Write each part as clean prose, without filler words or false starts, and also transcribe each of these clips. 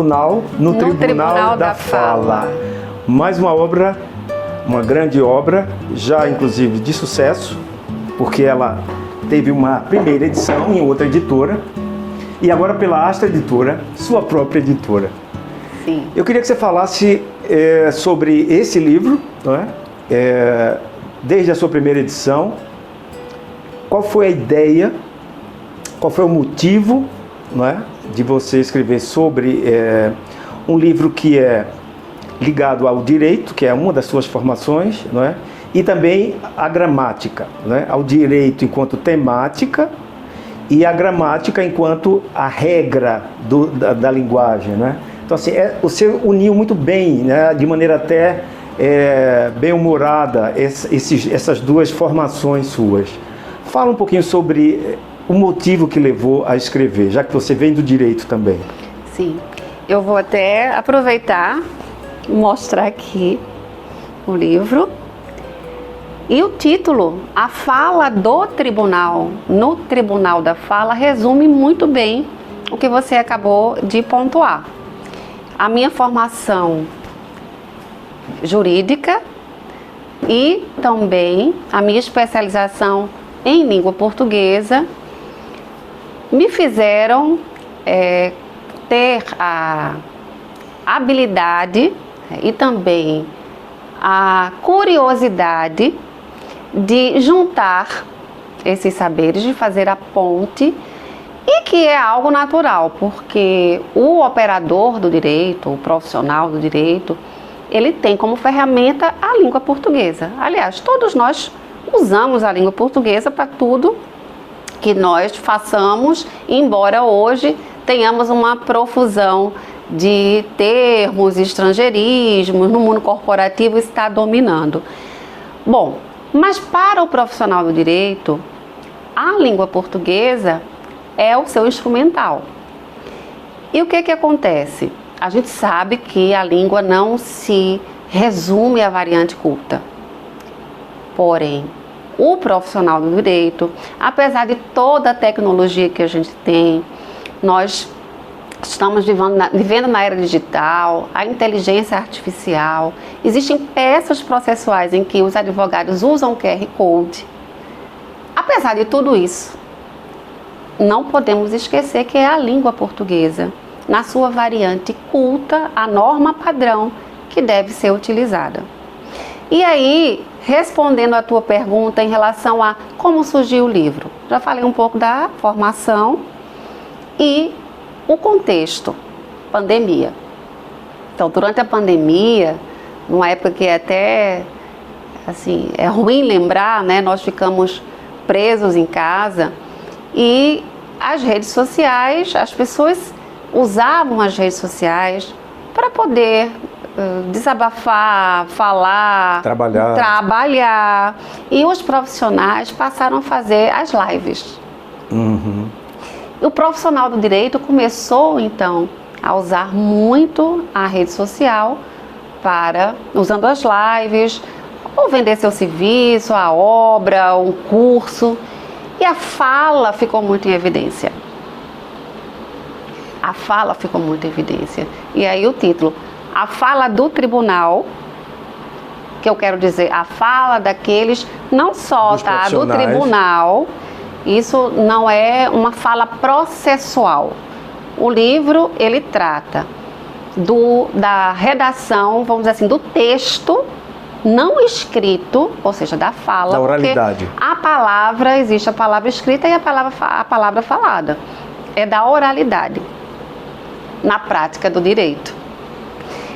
no Tribunal da Fala. Mais uma obra, uma grande obra, já inclusive de sucesso, porque ela teve uma primeira edição em outra editora e agora pela Astra Editora, sua própria editora. Sim. Eu queria que você falasse sobre esse livro, não é? Desde a sua primeira edição, qual foi a ideia, qual foi o motivo, não é, de você escrever sobre um livro que é ligado ao direito, que é uma das suas formações, não é? E também a gramática, né? Ao direito enquanto temática e a gramática enquanto a regra da linguagem, né? Então, assim, você uniu muito bem, né? De maneira até bem-humorada essas duas formações suas. Fala um pouquinho sobre o motivo que levou a escrever, já que você vem do direito também. Sim, eu vou até aproveitar e mostrar aqui o livro. E o título, A Fala do Tribunal, no Tribunal da Fala, resume muito bem o que você acabou de pontuar. A minha formação jurídica e também a minha especialização em língua portuguesa me fizeram ter a habilidade e também a curiosidade de juntar esses saberes, de fazer a ponte, e que é algo natural, porque o operador do direito, o profissional do direito, ele tem como ferramenta a língua portuguesa. Aliás, todos nós usamos a língua portuguesa para tudo que nós façamos, embora hoje tenhamos uma profusão de termos, estrangeirismos, no mundo corporativo está dominando. Bom, mas para o profissional do direito, a língua portuguesa é o seu instrumental. E o que acontece? A gente sabe que a língua não se resume à variante culta. Porém, o profissional do direito, apesar de toda a tecnologia que a gente tem, nós estamos vivendo na era digital, a inteligência artificial, existem peças processuais em que os advogados usam o QR Code. Apesar de tudo isso, não podemos esquecer que é a língua portuguesa, na sua variante culta, a norma padrão que deve ser utilizada. E aí, respondendo à tua pergunta em relação a como surgiu o livro, já falei um pouco da formação e o contexto, pandemia. Então, durante a pandemia, numa época que até, assim, é ruim lembrar, né? Nós ficamos presos em casa e as redes sociais, as pessoas usavam as redes sociais para poder desabafar, falar, trabalhar. E os profissionais passaram a fazer as lives. Uhum. O profissional do direito começou, então, a usar muito a rede social usando as lives, ou vender seu serviço, a obra, um curso. E a fala ficou muito em evidência. A fala ficou muito em evidência. E aí o título, A Fala do Tribunal, que eu quero dizer, a fala daqueles, não só do tribunal. Isso não é uma fala processual. O livro, ele trata da redação, vamos dizer assim, do texto não escrito, ou seja, da fala. Da oralidade. A palavra, existe a palavra escrita e a palavra falada. É da oralidade, na prática do direito.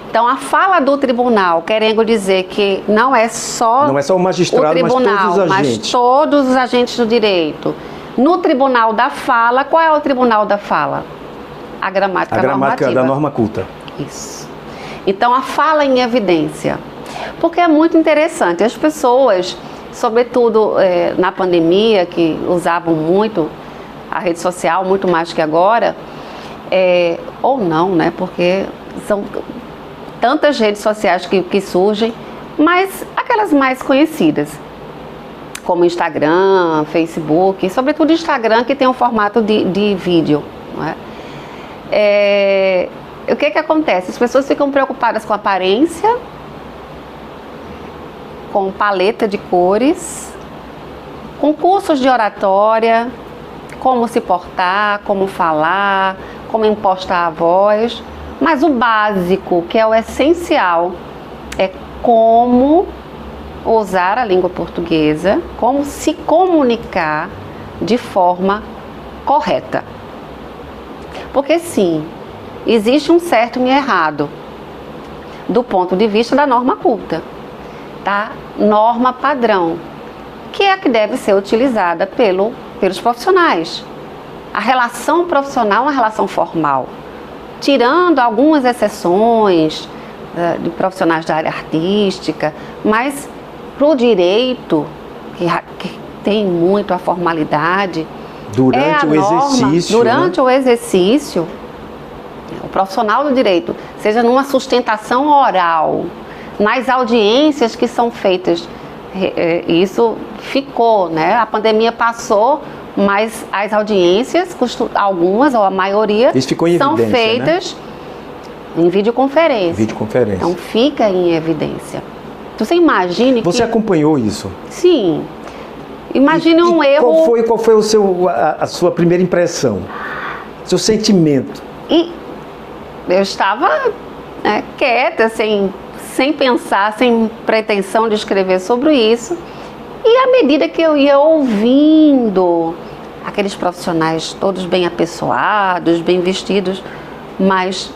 Então, a fala do tribunal, querendo dizer que não é só o magistrado, o tribunal, mas todos os agentes do direito. No tribunal da fala, qual é o tribunal da fala? A gramática normativa. Da norma culta. Isso. Então, a fala em evidência. Porque é muito interessante. As pessoas, sobretudo na pandemia, que usavam muito a rede social, muito mais que agora, ou não, né? Porque são tantas redes sociais que surgem, mas aquelas mais conhecidas, como Instagram, Facebook, sobretudo Instagram, que tem um formato de vídeo, não é? o que que acontece? As pessoas ficam preocupadas com aparência, com paleta de cores, com cursos de oratória, como se portar, como falar, como impostar a voz, mas o básico, que é o essencial, é como usar a língua portuguesa, como se comunicar de forma correta. Porque sim, existe um certo e um errado do ponto de vista da norma culta, tá? Norma padrão, que é a que deve ser utilizada pelos profissionais. A relação profissional é uma relação formal, tirando algumas exceções de profissionais da área artística, mas para o direito, que tem muito a formalidade, Durante o exercício. Durante o exercício, o profissional do direito, seja numa sustentação oral, nas audiências que são feitas, isso ficou, né? A pandemia passou, mas as audiências, algumas ou a maioria, são feitas, né? Em videoconferência. Videoconferência. Então fica em evidência. Você imagine Você acompanhou isso? Sim. Imagine um erro... Qual foi a sua primeira impressão? Seu sentimento? E eu estava quieta, sem pensar, sem pretensão de escrever sobre isso. E à medida que eu ia ouvindo aqueles profissionais todos bem apessoados, bem vestidos, mas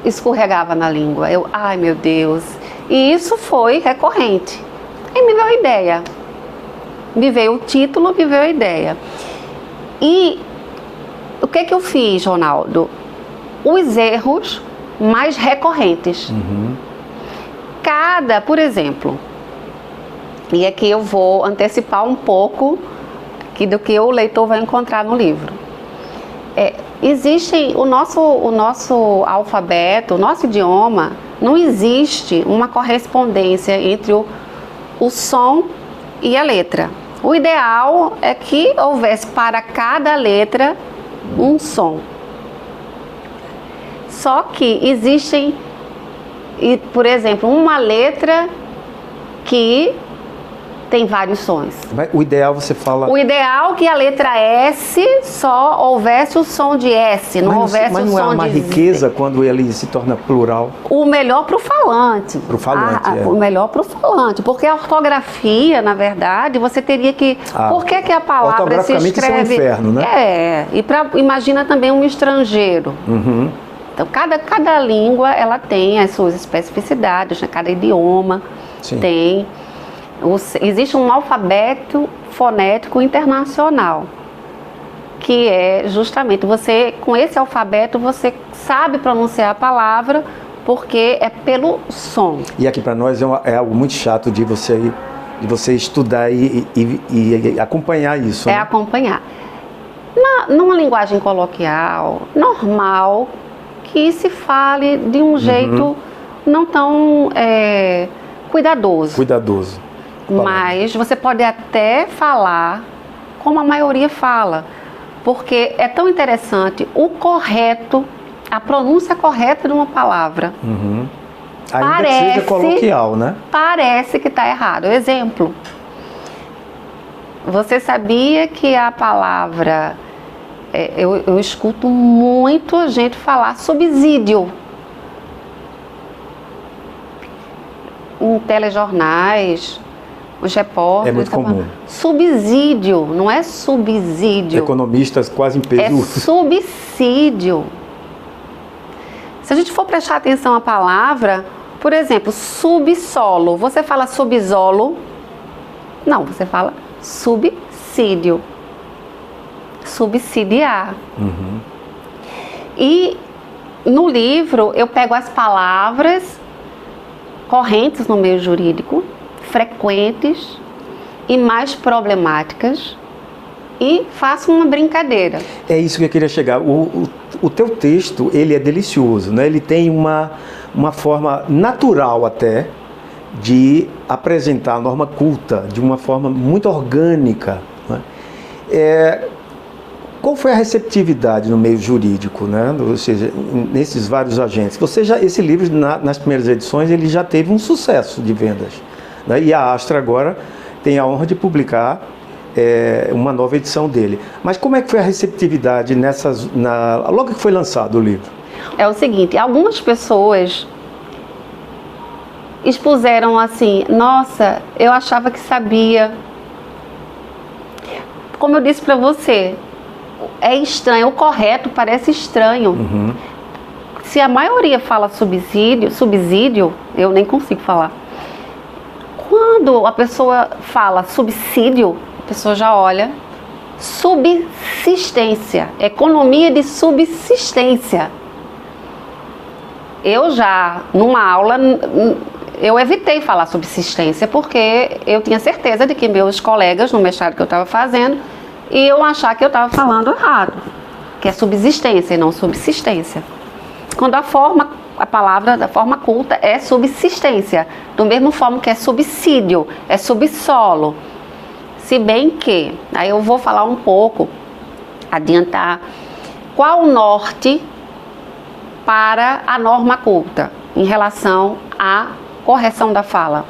escorregava na língua. Ai meu Deus. E isso foi recorrente. Aí me veio a ideia. Me veio o título, me veio a ideia. E o que que eu fiz, Ronaldo? Os erros mais recorrentes. Por exemplo, e aqui eu vou antecipar um pouco do que o leitor vai encontrar no livro. Existe o nosso alfabeto, o nosso idioma, não existe uma correspondência entre o som e a letra. O ideal é que houvesse para cada letra um som. Só que existem, por exemplo, uma letra que tem vários sons. O ideal, você fala... O ideal é que a letra S só houvesse o som de S, não houvesse o som de Z. Mas não é uma riqueza quando ele se torna plural? O melhor para o falante. Para o falante, O melhor para o falante. Porque a ortografia, na verdade, você teria que... Por que que a palavra se escreve... Ortograficamente isso é um inferno, né? Imagina também um estrangeiro. Então, cada língua, ela tem as suas especificidades, né? Cada idioma tem... Existe um alfabeto fonético internacional, que é justamente com esse alfabeto você sabe pronunciar a palavra porque é pelo som. E aqui para nós é algo muito chato de você estudar e acompanhar isso. É, né? Acompanhar. Numa linguagem coloquial, normal, que se fale de um jeito não tão cuidadoso. Mas você pode até falar como a maioria fala, porque é tão interessante o correto, a pronúncia correta de uma palavra. Ainda que seja coloquial, né? Parece que está errado. Exemplo, você sabia que a palavra, eu escuto muito gente falar subsídio em telejornais, os repórteres... É muito comum. Subsídio, não é subsídio. Economistas quase em peso. É subsídio. Se a gente for prestar atenção à palavra, por exemplo, subsolo. Você fala subsolo? Não, você fala subsídio. Subsidiar. E no livro eu pego as palavras correntes no meio jurídico, frequentes e mais problemáticas, e faço uma brincadeira. É isso que eu queria chegar. O teu texto, ele é delicioso, né? Ele tem uma forma natural até de apresentar a norma culta de uma forma muito orgânica, né? Qual foi a receptividade no meio jurídico, né? Ou seja, nesses vários agentes? Esse livro, nas primeiras edições, ele já teve um sucesso de vendas, né? E a Astra agora tem a honra de publicar uma nova edição dele. Mas como é que foi a receptividade logo que foi lançado o livro? É o seguinte, algumas pessoas expuseram assim, nossa, eu achava que sabia. Como eu disse para você, é estranho, o correto parece estranho. Uhum. Se a maioria fala subsídio, eu nem consigo falar. Quando a pessoa fala subsídio, a pessoa já olha. Subsistência, economia de subsistência. Eu já, numa aula, eu evitei falar subsistência porque eu tinha certeza de que meus colegas no mestrado que eu estava fazendo iam achar que eu estava falando errado, que é subsistência e não subsistência. Quando a palavra da forma culta é subsistência, do mesmo forma que é subsídio, é subsolo. Se bem que, aí eu vou falar um pouco, adiantar, qual o norte para a norma culta em relação à correção da fala?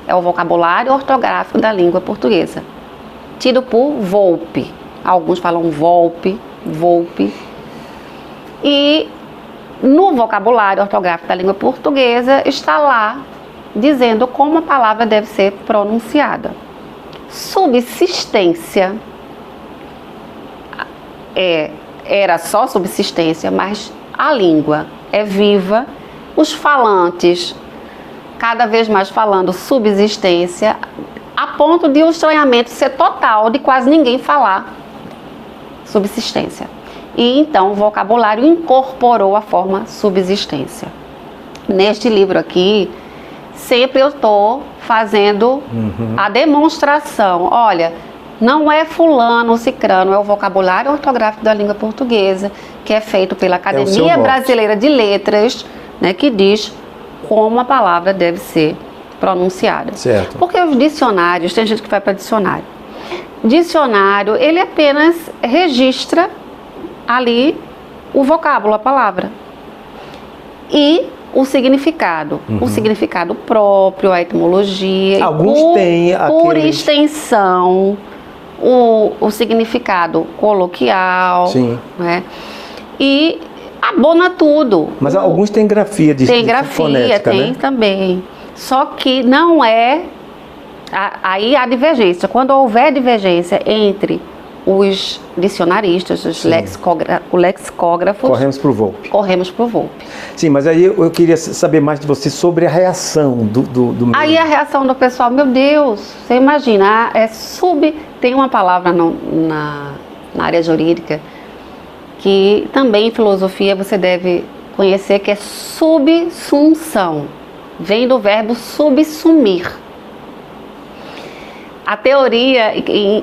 É o vocabulário ortográfico da língua portuguesa, tido por Volpe. Alguns falam Volpe. E no vocabulário ortográfico da língua portuguesa está lá dizendo como a palavra deve ser pronunciada. Subsistência era só subsistência, mas a língua é viva, os falantes cada vez mais falando subsistência, a ponto de o estranhamento ser total, de quase ninguém falar subsistência. E então o vocabulário incorporou a forma subsistência. Neste livro aqui, sempre eu estou fazendo a demonstração. Olha, não é fulano ou cicrano, é o vocabulário ortográfico da língua portuguesa, que é feito pela Academia Brasileira de Letras, né, que diz como a palavra deve ser pronunciada. Certo. Porque os dicionários, tem gente que vai para dicionário. Dicionário, ele apenas registra ali o vocábulo, a palavra. E o significado próprio, a etimologia. Alguns têm por extensão, o significado coloquial. Sim. Né? E abona tudo. Mas alguns têm grafia de Tem grafia, fonética, tem, né? Também. Só que não é... Aí há divergência. Quando houver divergência entre os dicionaristas, os lexicógrafos... Corremos para o Volpe. Volpe. Sim, mas aí eu queria saber mais de você sobre a reação do meio. Aí a reação do pessoal, meu Deus, você imagina, tem uma palavra na área jurídica que também em filosofia você deve conhecer, que é subsunção. Vem do verbo subsumir. A teoria,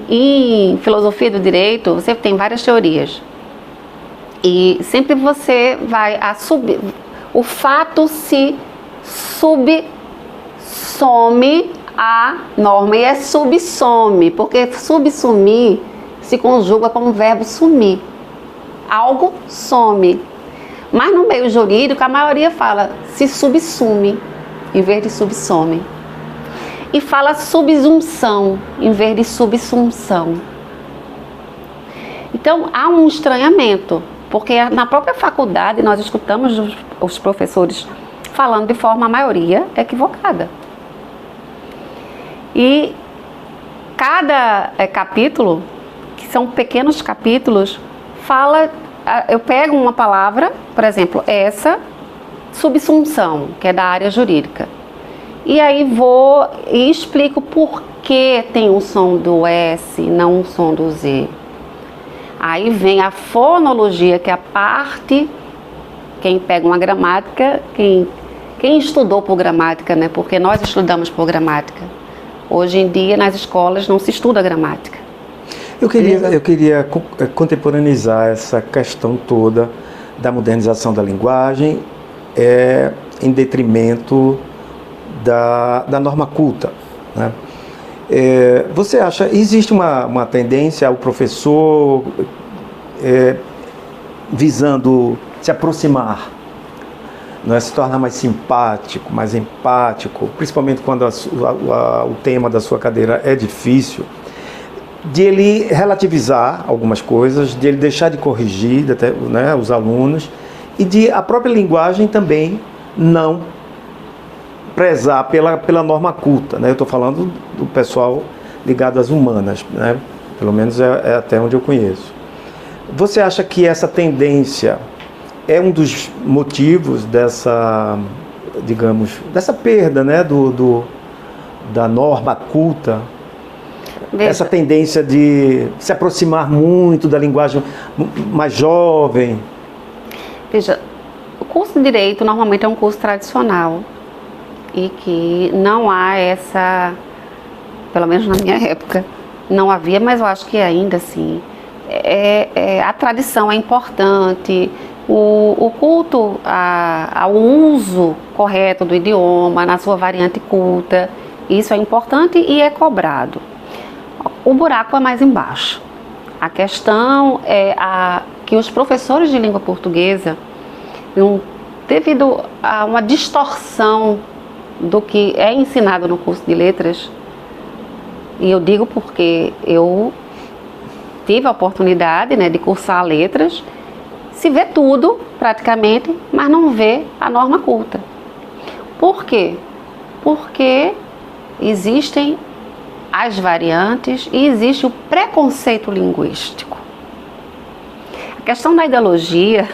em filosofia do direito, você tem várias teorias. E sempre você vai o fato se subsome a norma, e é subsome, porque subsumir se conjuga como verbo sumir. Algo some. Mas no meio jurídico, a maioria fala se subsume, em vez de subsome. E fala subsunção, em vez de subsunção. Então, há um estranhamento, porque na própria faculdade nós escutamos os professores falando de forma, a maioria, equivocada. E cada capítulo, que são pequenos capítulos, eu pego uma palavra, por exemplo, essa, subsunção, que é da área jurídica. E aí vou e explico por que tem um som do S e não um som do Z. Aí vem a fonologia, que é a parte, quem pega uma gramática, quem estudou por gramática, né? Porque nós estudamos por gramática. Hoje em dia, nas escolas, não se estuda gramática. Eu queria contemporaneizar essa questão toda da modernização da linguagem em detrimento da norma culta, né? Você acha, existe uma tendência ao professor visando se aproximar, não é, se tornar mais simpático, mais empático, principalmente quando o tema da sua cadeira é difícil, de ele relativizar algumas coisas, de ele deixar de corrigir, né, os alunos, e de a própria linguagem também não prezar pela norma culta, né? Eu estou falando do pessoal ligado às humanas, né? Pelo menos é até onde eu conheço. Você acha que essa tendência é um dos motivos dessa, digamos, dessa perda, né, da norma culta? Veja, essa tendência de se aproximar muito da linguagem mais jovem? Veja, o curso de Direito normalmente é um curso tradicional e que não há essa, pelo menos na minha época, não havia, mas eu acho que ainda assim, a tradição é importante, o culto ao uso correto do idioma, na sua variante culta, isso é importante e é cobrado. O buraco é mais embaixo. A questão é que os professores de língua portuguesa, devido a uma distorção do que é ensinado no curso de letras, e eu digo porque eu tive a oportunidade, né, de cursar letras, se vê tudo praticamente, mas não vê a norma culta. Por quê? Porque existem as variantes e existe o preconceito linguístico. A questão da ideologia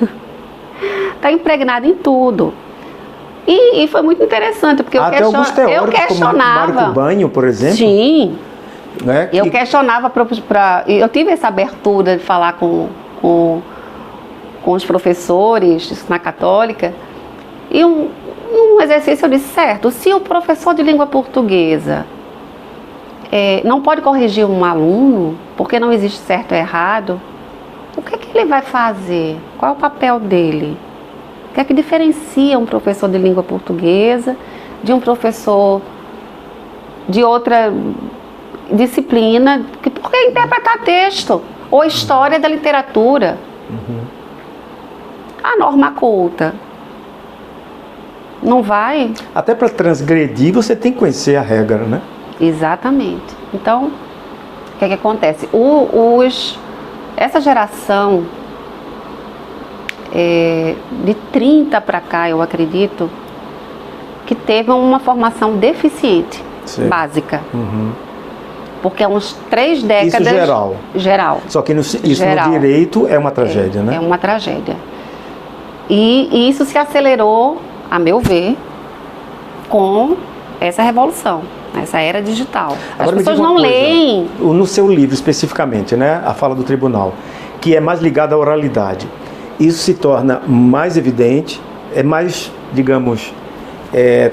está impregnada em tudo. E foi muito interessante, porque até alguns teóricos, como Mário Banho, por exemplo. Sim. Né, eu questionava, eu tive essa abertura de falar com os professores na Católica, e um exercício eu disse, certo, se o professor de língua portuguesa não pode corrigir um aluno, porque não existe certo ou errado, o que ele vai fazer? Qual é o papel dele? O que é que diferencia um professor de língua portuguesa de um professor de outra disciplina? Porque interpretar texto ou história da literatura. Uhum. A norma culta não vai. Até para transgredir você tem que conhecer a regra, né? Exatamente. Então, o que acontece? Essa geração de 30 para cá, eu acredito, que teve uma formação deficiente, básica. Uhum. Porque há uns 3 décadas... Isso geral. Só que isso geral, no direito é uma tragédia, né? É uma tragédia. E isso se acelerou, a meu ver, com essa revolução, essa era digital. As pessoas não leem. No seu livro, especificamente, né, a fala do tribunal, que é mais ligada à oralidade, isso se torna mais evidente, é mais, digamos,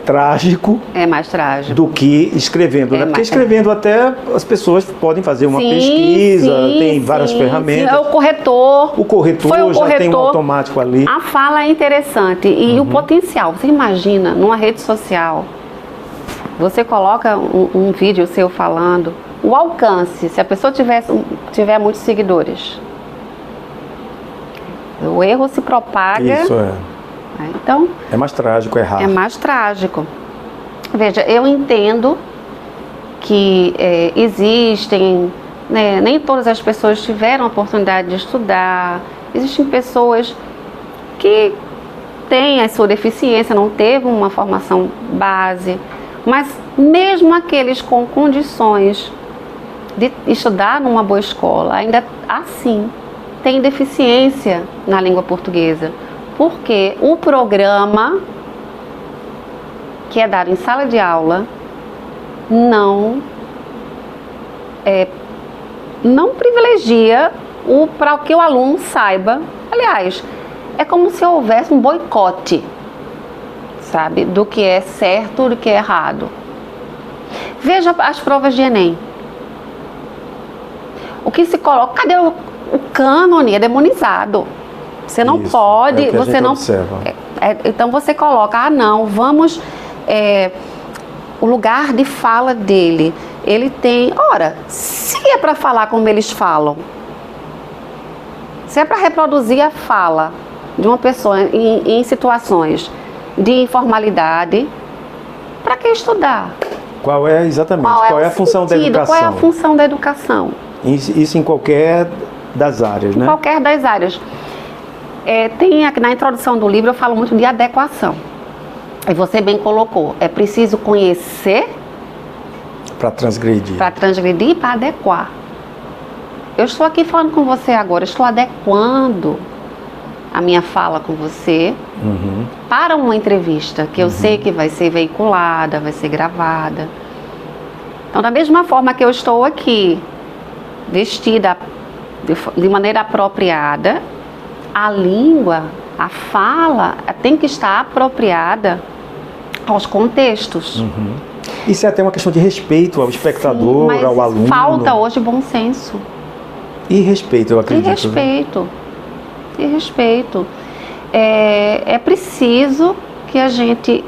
trágico. É mais trágico. Do que escrevendo, né? Porque escrevendo até as pessoas podem fazer uma pesquisa, tem várias ferramentas. Sim. O corretor já tem um automático ali. A fala é interessante e o potencial. Você imagina, numa rede social, você coloca um vídeo seu falando, o alcance, se a pessoa tiver muitos seguidores, o erro se propaga. Isso Então, é mais trágico, errar. É mais trágico. Veja, eu entendo que existem, né, nem todas as pessoas tiveram a oportunidade de estudar, existem pessoas que têm a sua deficiência, não teve uma formação base, mas mesmo aqueles com condições de estudar numa boa escola, ainda assim tem deficiência na língua portuguesa. Porque o programa que é dado em sala de aula não privilegia para que o aluno saiba. Aliás, é como se houvesse um boicote, sabe, do que é certo, do que é errado. Veja as provas de Enem. O que se coloca, cadê o cânone? É demonizado. Você não pode, você não. Então você coloca, vamos. O lugar de fala dele, ele tem. Ora, se é para falar como eles falam, Se é para reproduzir a fala de uma pessoa em situações de informalidade, para que estudar? Qual é exatamente? Qual é a função da educação? Qual é a função da educação? Isso em qualquer das áreas, né? Em qualquer das áreas. Tem aqui na introdução do livro, eu falo muito de adequação. E você bem colocou, é preciso conhecer para transgredir. Para transgredir e para adequar. Eu estou aqui falando com você agora, estou adequando a minha fala com você para uma entrevista que eu sei que vai ser veiculada, vai ser gravada. Então, da mesma forma que eu estou aqui, vestida de maneira apropriada, a língua, a fala tem que estar apropriada aos contextos. Isso é até uma questão de respeito ao espectador, mas ao aluno. Falta hoje bom senso. E respeito, eu acredito. E respeito. E respeito. É preciso que a gente...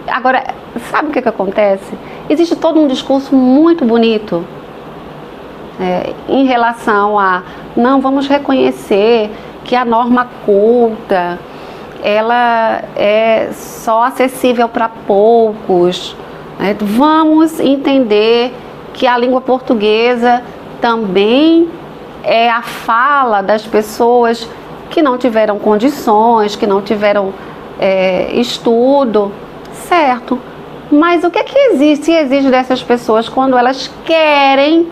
Agora, sabe o que acontece? Existe todo um discurso muito bonito em relação a... Não, vamos reconhecer que a norma culta, ela é só acessível para poucos. Vamos entender que a língua portuguesa também é a fala das pessoas que não tiveram condições, que não tiveram estudo, certo? Mas o que se exige dessas pessoas quando elas querem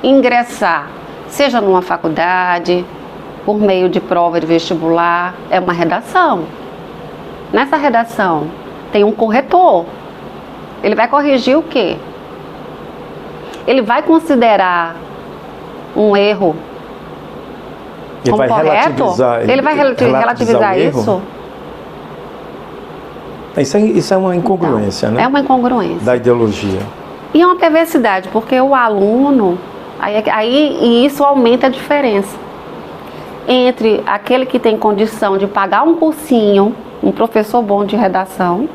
ingressar, seja numa faculdade, por meio de prova de vestibular? É uma redação. Nessa redação tem um corretor. Ele vai corrigir o quê? Ele vai considerar um erro ele como vai correto? Ele vai relativizar isso? Isso é uma incongruência, então, né? É uma incongruência. Da ideologia. E é uma perversidade, porque o aluno... E isso aumenta a diferença entre aquele que tem condição de pagar um cursinho, um professor bom de redação,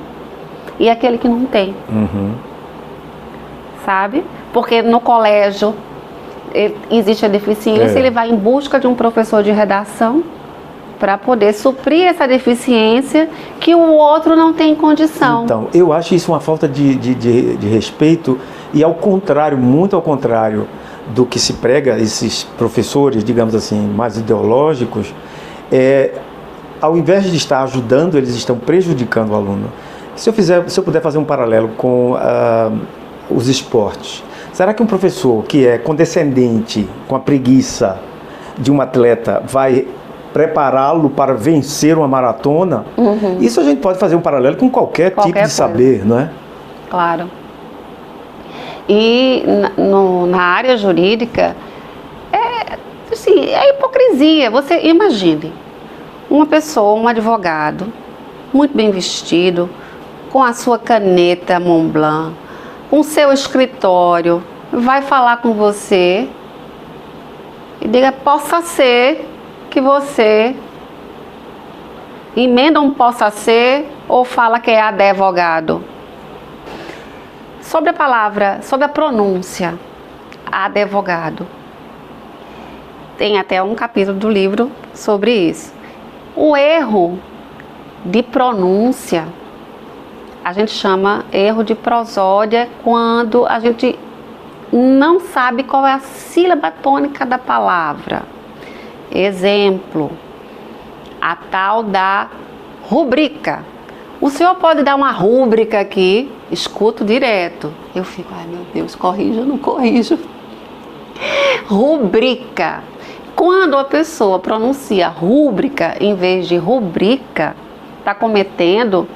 e aquele que não tem. Sabe? Porque no colégio existe a deficiência, ele vai em busca de um professor de redação para poder suprir essa deficiência que o outro não tem condição. Então, eu acho isso uma falta de respeito e ao contrário, muito ao contrário do que se prega, esses professores, digamos assim, mais ideológicos, ao invés de estar ajudando, eles estão prejudicando o aluno. Se eu puder fazer um paralelo com os esportes, será que um professor que é condescendente com a preguiça de um atleta vai prepará-lo para vencer uma maratona? Isso a gente pode fazer um paralelo com qualquer tipo de saber, não é? Claro. E na área jurídica, é hipocrisia. Você imagine, uma pessoa, um advogado, muito bem vestido, com a sua caneta Montblanc, com o seu escritório, vai falar com você e diga, possa ser que você emenda um possa ser ou fala que é advogado. Sobre a palavra, sobre a pronúncia, advogado. Tem até um capítulo do livro sobre isso. O erro de pronúncia, a gente chama erro de prosódia quando a gente não sabe qual é a sílaba tônica da palavra. Exemplo, a tal da rubrica. O senhor pode dar uma rúbrica aqui, escuto direto. Eu fico, ai meu Deus, corrijo ou não corrijo? Rubrica. Quando a pessoa pronuncia rúbrica em vez de rubrica, está cometendo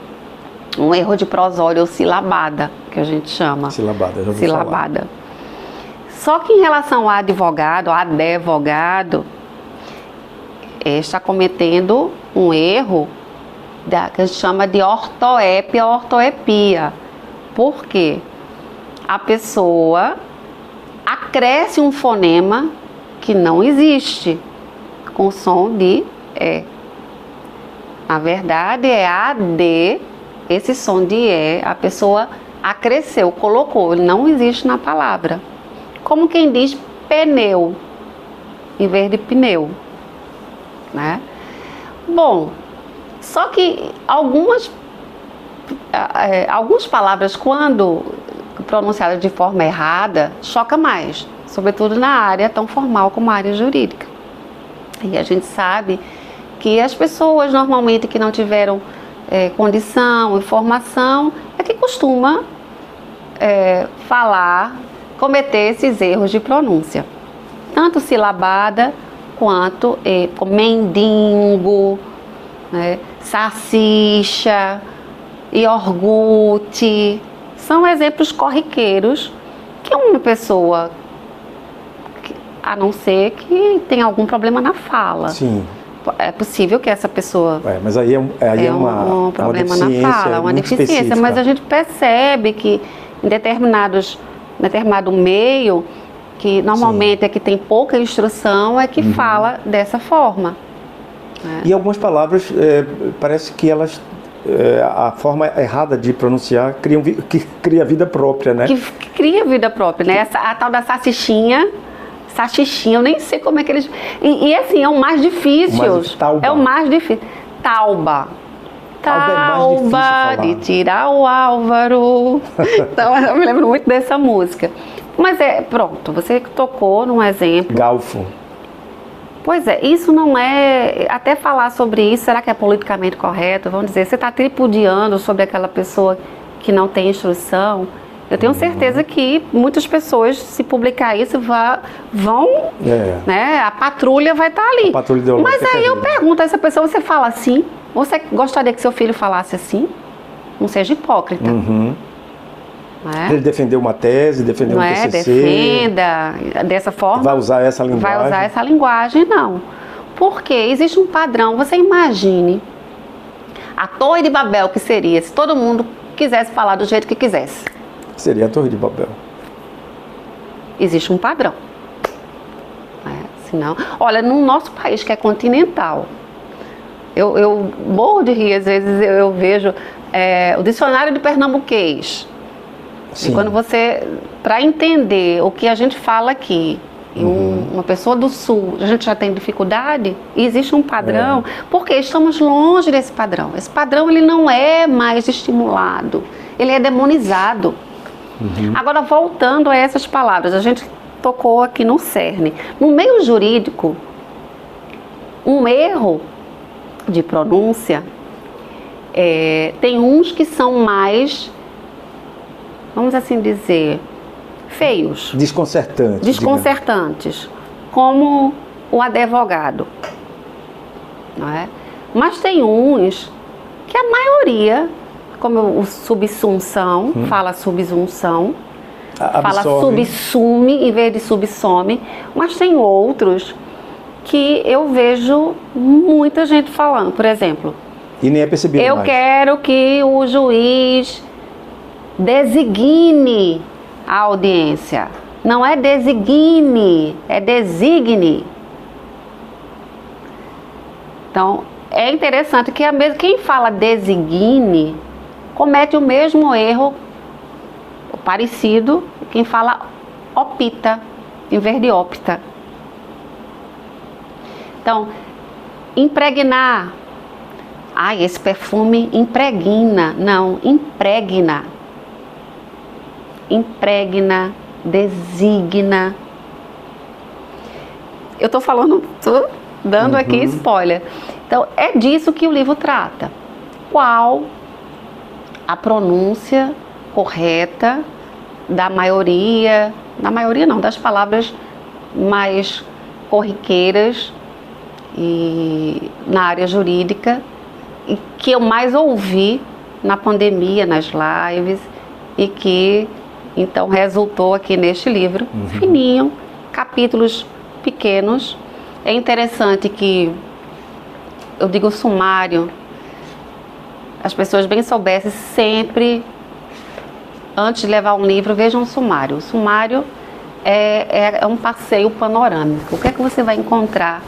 um erro de prosódia ou silabada, que a gente chama. Silabada, já ouvi silabada. Falar. Só que em relação ao advogado, está cometendo um erro que a gente chama de ortoépia ou ortoepia. Por quê? A pessoa acresce um fonema que não existe, com o som de E. Na verdade é AD, esse som de E, a pessoa acresceu, colocou, ele não existe na palavra. Como quem diz pneu, em vez de pneu. né? Bom, só que algumas palavras, quando pronunciadas de forma errada, choca mais, sobretudo na área tão formal como a área jurídica. E a gente sabe que as pessoas normalmente que não tiveram condição, informação, é que costuma cometer esses erros de pronúncia. Tanto silabada quanto mendigo, né, salsicha, iogurte, são exemplos corriqueiros que uma pessoa, a não ser que tenha algum problema na fala. Sim. É possível que essa pessoa... mas aí é um problema uma na fala, uma deficiência. específica. Mas a gente percebe que em determinado meio, que normalmente é que tem pouca instrução, é que fala dessa forma. E algumas palavras, parece que elas... a forma errada de pronunciar cria vida própria, né? Que cria vida própria, né? A tal da salsichinha, eu nem sei como é que eles... E assim, é o mais difícil. É o mais difícil. Tauba é mais difícil falar. De tirar o Álvaro. Então, eu me lembro muito dessa música. Mas pronto, você tocou num exemplo. Galfo. Pois é, isso não é... Até falar sobre isso, será que é politicamente correto? Vamos dizer, você está tripudiando sobre aquela pessoa que não tem instrução. Eu tenho certeza que muitas pessoas, se publicar isso, vão... Né, a patrulha vai estar ali. Mas aí eu pergunto a essa pessoa, você fala assim? Você gostaria que seu filho falasse assim? Não seja hipócrita. Ele defendeu uma tese, defendeu um TCC. Defenda dessa forma. Vai usar essa linguagem? Vai usar essa linguagem, não. Porque existe um padrão. Você imagine a Torre de Babel que seria se todo mundo quisesse falar do jeito que quisesse. Seria a Torre de Babel. Existe um padrão. Senão, olha, no nosso país que é continental, eu morro de rir, às vezes eu vejo o dicionário de pernambuquês. E quando para entender o que a gente fala aqui, uma pessoa do sul, a gente já tem dificuldade, e existe um padrão, porque estamos longe desse padrão. Esse padrão, ele não é mais estimulado, ele é demonizado. Agora, voltando a essas palavras, a gente tocou aqui no cerne. No meio jurídico, um erro de pronúncia, tem uns que são mais, vamos assim dizer, feios. Desconcertantes, como o advogado. Não é? Mas tem uns que a maioria, como o subsunção, fala subsunção, fala subsume em vez de subsome, mas tem outros que eu vejo muita gente falando. Por exemplo, e nem é percebido eu quero que o juiz designe a audiência. Não é designe, é designe. Então, é interessante que quem fala designe comete o mesmo erro parecido quem fala opta em vez de opta. Então, impregnar. Esse perfume impregna. Não, impregna. Impregna, designa. Eu estou dando aqui spoiler. Então, é disso que o livro trata. Qual a pronúncia correta da maioria não, das palavras mais corriqueiras e na área jurídica, e que eu mais ouvi na pandemia, nas lives, e que então resultou aqui neste livro, fininho, capítulos pequenos. É interessante que, eu digo sumário, as pessoas bem soubessem sempre, antes de levar um livro, vejam o sumário. O sumário é um passeio panorâmico. O que é que você vai encontrar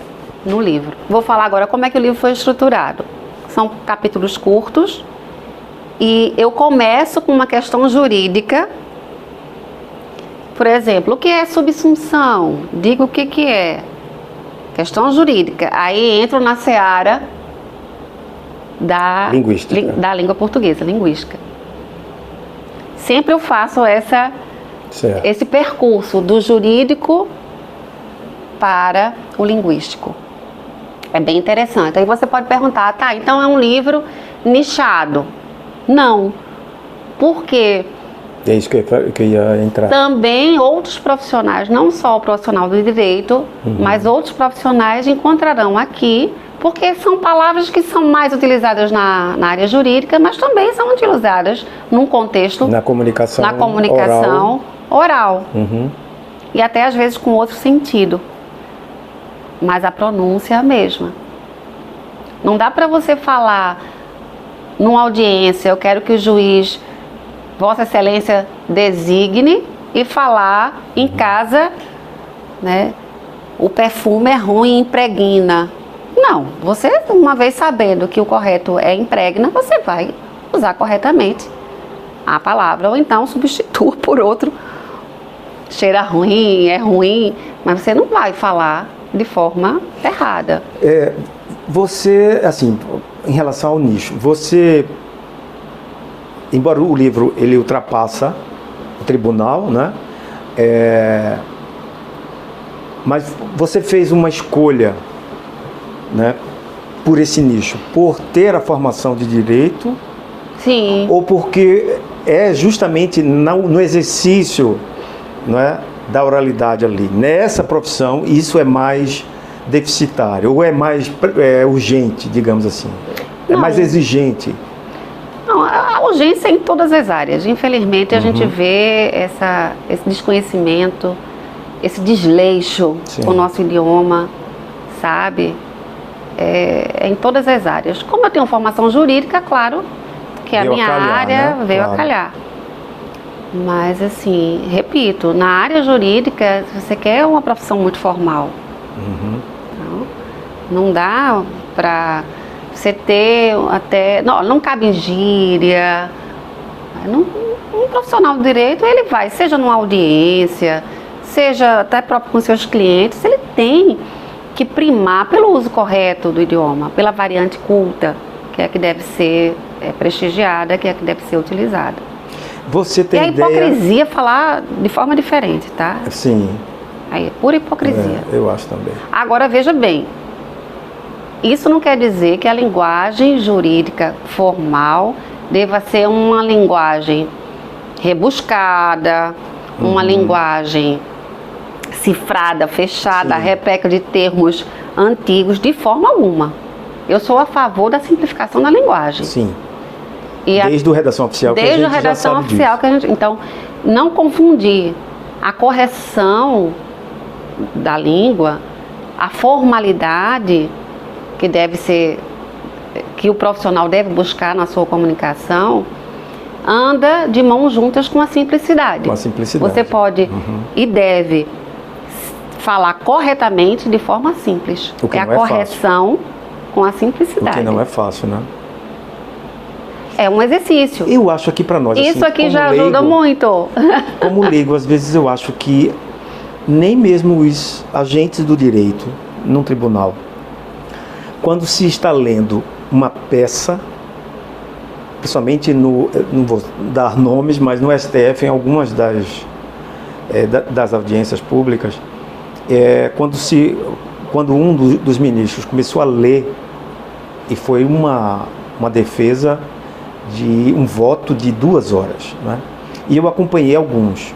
no livro? Vou falar agora como é que o livro foi estruturado. São capítulos curtos e eu começo com uma questão jurídica. Por exemplo, o que é subsunção? Digo o que é. questão jurídica. Aí entro na seara da língua portuguesa, linguística. Sempre eu faço esse percurso do jurídico para o linguístico. É bem interessante. Aí você pode perguntar, tá, então é um livro nichado? Não. Por quê? É isso que eu ia entrar. Também outros profissionais, não só o profissional do direito, mas outros profissionais encontrarão aqui, porque são palavras que são mais utilizadas na área jurídica, mas também são utilizadas num contexto... Na comunicação oral. E até às vezes com outro sentido. Mas a pronúncia é a mesma. Não dá para você falar numa audiência, eu quero que o juiz, Vossa Excelência, designe, e falar em casa, né, o perfume é ruim, impregna. Não, você, uma vez sabendo que o correto é impregna, você vai usar corretamente a palavra, ou então substitua por outro, cheira ruim, é ruim, mas você não vai falar de forma errada. Você, assim, em relação ao nicho, embora o livro ele ultrapassa o tribunal, né? Mas você fez uma escolha, né, por esse nicho, por ter a formação de direito? Sim. Ou porque é justamente no exercício, né, da oralidade ali, nessa profissão, isso é mais deficitário, ou é mais urgente, digamos assim, é mais exigente? Não, a urgência é em todas as áreas. Infelizmente, a gente vê esse desconhecimento, esse desleixo com o nosso idioma, sabe? É em todas as áreas. Como eu tenho formação jurídica, claro que a minha área veio a calhar. Mas, assim, repito, na área jurídica, você quer uma profissão muito formal. Não dá para você ter até... Não cabe gíria. Um profissional do direito, ele vai, seja numa audiência, seja até próprio com seus clientes, ele tem que primar pelo uso correto do idioma, pela variante culta, que é a que deve ser prestigiada, que é a que deve ser utilizada. Você tem ideia... E a hipocrisia falar de forma diferente, tá? Sim. Aí é pura hipocrisia. Eu acho também. Agora, veja bem, isso não quer dizer que a linguagem jurídica formal deva ser uma linguagem rebuscada, uma linguagem cifrada, fechada, repleta de termos antigos, de forma alguma. Eu sou a favor da simplificação da linguagem. Sim. Desde a redação oficial que a gente já sabe disso. Desde a redação oficial que a gente... Então, não confundir a correção da língua, a formalidade que deve ser, que o profissional deve buscar na sua comunicação, anda de mãos juntas com a simplicidade. Com a simplicidade. Você pode e deve falar corretamente de forma simples. O que é a correção com a simplicidade. O que não é fácil, né? É um exercício. Eu acho aqui para nós... Isso assim, aqui já ajuda muito. Como leigo, às vezes eu acho que nem mesmo os agentes do direito num tribunal, quando se está lendo uma peça, principalmente não vou dar nomes, mas no STF, em algumas das audiências públicas, quando um dos ministros começou a ler, e foi uma defesa de um voto de 2 horas, né? E eu acompanhei alguns,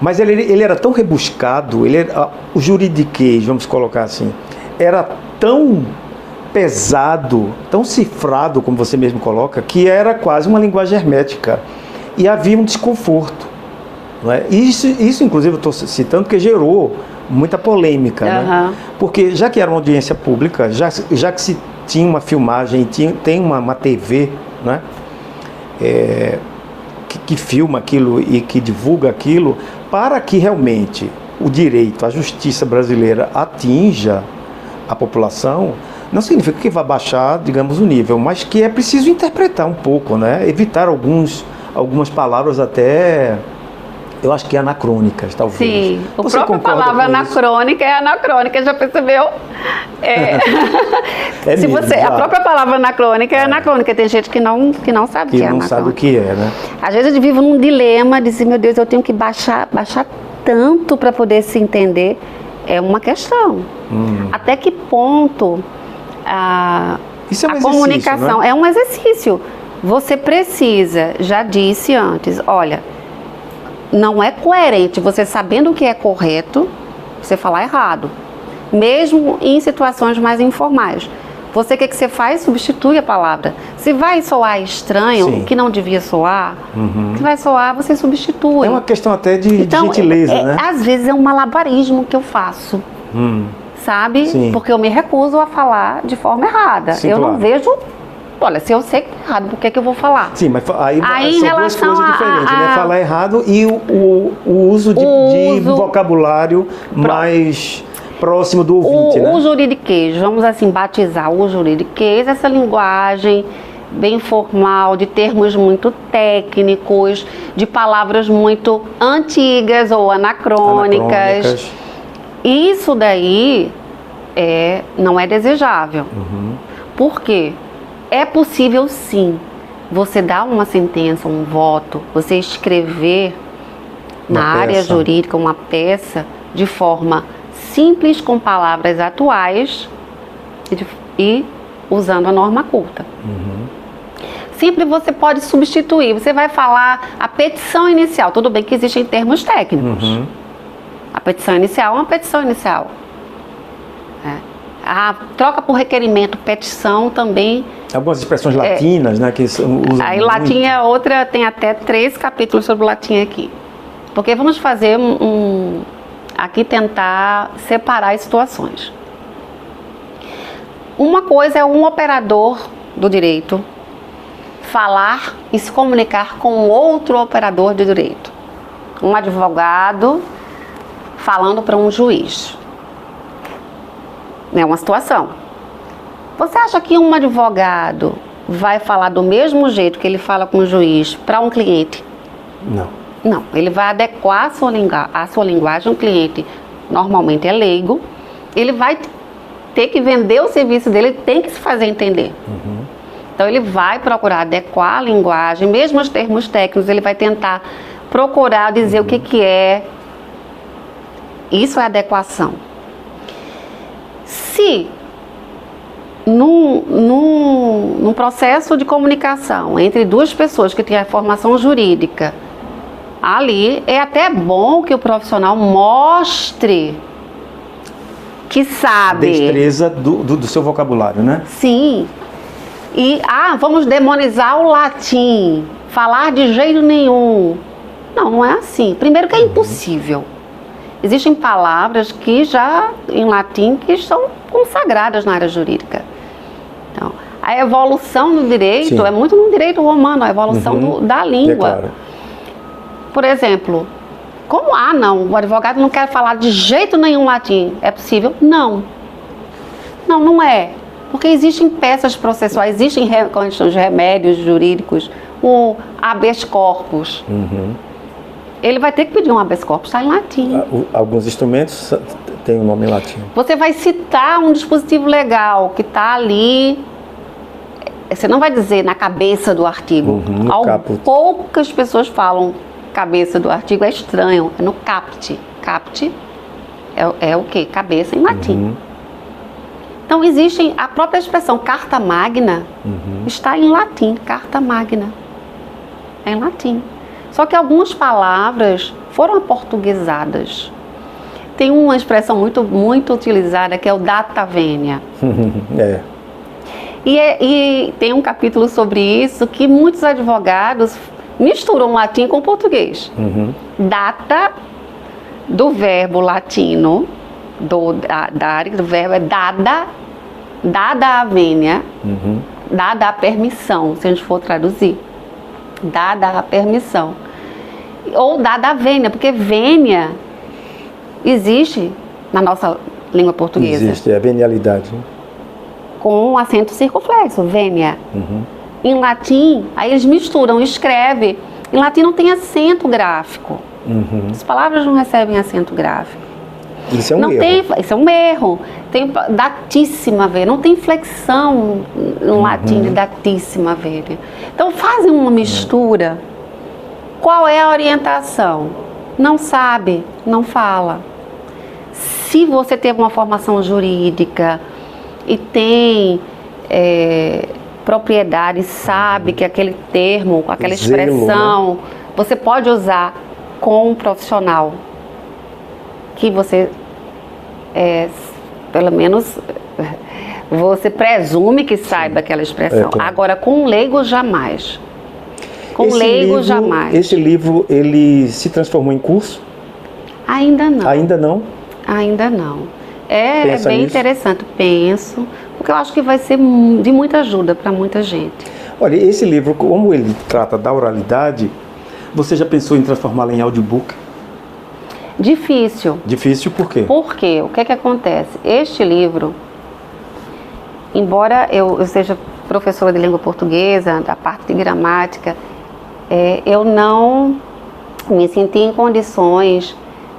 mas ele era tão rebuscado, o juridiquês, vamos colocar assim, era tão pesado, tão cifrado, como você mesmo coloca, que era quase uma linguagem hermética, e havia um desconforto, não é? Isso inclusive eu estou citando porque gerou muita polêmica, né? Porque já que era uma audiência pública, já que se tinha uma filmagem, tem uma TV, né? Que filma aquilo e que divulga aquilo, para que realmente o direito, a justiça brasileira atinja a população, não significa que vai baixar, digamos, o nível, mas que é preciso interpretar um pouco, né? Evitar algumas palavras até Eu acho que anacrônicas, talvez. Sim, a Você própria concorda palavra com isso? anacrônica é anacrônica, já percebeu? É Se mesmo, você, já. a própria palavra anacrônica é anacrônica, tem gente que não sabe o Que que é não anacrônica. sabe o que é, né? Às vezes eu vivo num dilema de dizer, meu Deus, eu tenho que baixar tanto para poder se entender. É uma questão. Até que ponto Isso é um a exercício, comunicação né? é um exercício. Você precisa, já disse antes, olha, não é coerente você sabendo o que é correto, você falar errado. Mesmo em situações mais informais. Você, o que você faz? Substitui a palavra. Se vai soar estranho, Sim. que não devia soar, se vai soar, você substitui. É uma questão até de gentileza, né? Às vezes é um malabarismo que eu faço, sabe? Sim. Porque eu me recuso a falar de forma errada. Sim, eu claro. não vejo... Olha, se eu sei que é errado, por que eu vou falar? Sim, mas aí em são duas relação coisas diferentes, né? a- Falar errado e o uso de uso- vocabulário mais próximo do ouvinte, né? O juridiquês, vamos assim batizar o juridiquês, essa linguagem bem formal, de termos muito técnicos, de palavras muito antigas ou anacrônicas. Isso daí não é desejável. Por quê? É possível sim você dar uma sentença, um voto, você escrever Uma na área peça. jurídica uma peça de forma simples, com palavras atuais e usando a norma culta. Sempre você pode substituir, você vai falar a petição inicial, tudo bem que existem termos técnicos. A petição inicial é uma petição inicial. A troca por requerimento, petição também. Algumas expressões latinas, né? Que usam Aí muito. latim é outra, tem até 3 capítulos sobre latim aqui. Porque vamos fazer aqui tentar separar as situações. Uma coisa é um operador do direito falar e se comunicar com outro operador de direito. Um advogado falando para um juiz. É uma situação. Você acha que um advogado vai falar do mesmo jeito que ele fala com o juiz para um cliente? Não. Não, ele vai adequar a sua linguagem. Um cliente normalmente é leigo, ele vai ter que vender o serviço dele, ele tem que se fazer entender. Então ele vai procurar adequar a linguagem, mesmo os termos técnicos, ele vai tentar procurar dizer o que é. Isso é adequação. Se num processo de comunicação entre duas pessoas que têm a formação jurídica, ali é até bom que o profissional mostre que sabe. Destreza do seu vocabulário, né? Sim. E, vamos demonizar o latim, falar de jeito nenhum. Não, não é assim. Primeiro que é impossível. Existem palavras que já, em latim, que são consagradas na área jurídica. Então, a evolução do direito Sim. é muito no direito romano, a evolução da língua. É claro. Por exemplo, como não, o advogado não quer falar de jeito nenhum latim. É possível? Não. Não, não é. Porque existem peças processuais, existem condições de remédios jurídicos, o habeas corpus. Ele vai ter que pedir um habeas corpus, está em latim. Alguns instrumentos têm um nome em latim. Você vai citar um dispositivo legal que está ali. Você não vai dizer na cabeça do artigo. No caput. Poucas pessoas falam cabeça do artigo, é estranho. É no caput. Caput é o quê? Cabeça em latim. Então existem, a própria expressão carta magna está em latim, carta magna. É em latim. Só que algumas palavras foram aportuguesadas. Tem uma expressão muito, muito utilizada que é o data venia. E tem um capítulo sobre isso que muitos advogados misturam latim com português. Data do verbo latino, da área do verbo é dada a vênia, dada a permissão, se a gente for traduzir. Dada a permissão. Ou dada a vênia, porque vênia existe na nossa língua portuguesa. Existe, é a venialidade. Com um acento circunflexo, vênia. Em latim, aí eles misturam, escreve. Em latim não tem acento gráfico. As palavras não recebem acento grave. Isso é um Não erro. tem, isso é um erro. Tem datíssima ver, não tem flexão no latim de datíssima ver. Então fazem uma mistura. Qual é a orientação? Não sabe, não fala. Se você teve uma formação jurídica e tem propriedade, sabe que aquele termo, aquela expressão, né? Você pode usar com um profissional que você, pelo menos, você presume que saiba aquela expressão. Claro. Agora, com um leigo, jamais. Com leigo, jamais. Esse livro, ele se transformou em curso? Ainda não. Ainda não? Ainda não. É bem nisso? interessante, penso, porque eu acho que vai ser de muita ajuda para muita gente. Olha, esse livro, como ele trata da oralidade, você já pensou em transformá-lo em audiobook? Difícil. Difícil por quê? Porque o que é que acontece? Este livro, embora eu seja professora de língua portuguesa, da parte de gramática, eu não me senti em condições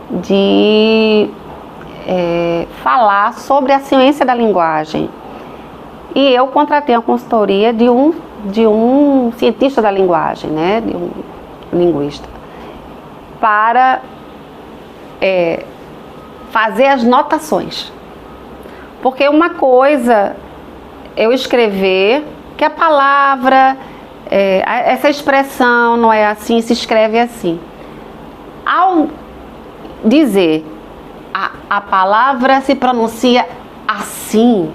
de falar sobre a ciência da linguagem. E eu contratei a consultoria de um cientista da linguagem, né, de um linguista, para fazer as notações. Porque uma coisa eu escrever que a palavra, essa expressão não é assim, se escreve assim. Ao dizer a palavra se pronuncia assim,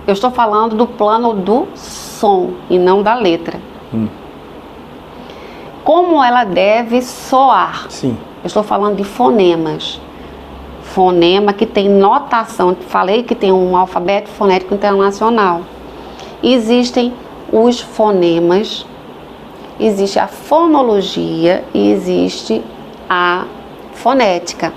eu estou falando do plano do som e não da letra. Como ela deve soar. Sim. Eu estou falando de fonemas. Fonema que tem notação. Falei que tem um alfabeto fonético internacional. Existem os fonemas, existe a fonologia e existe a fonética.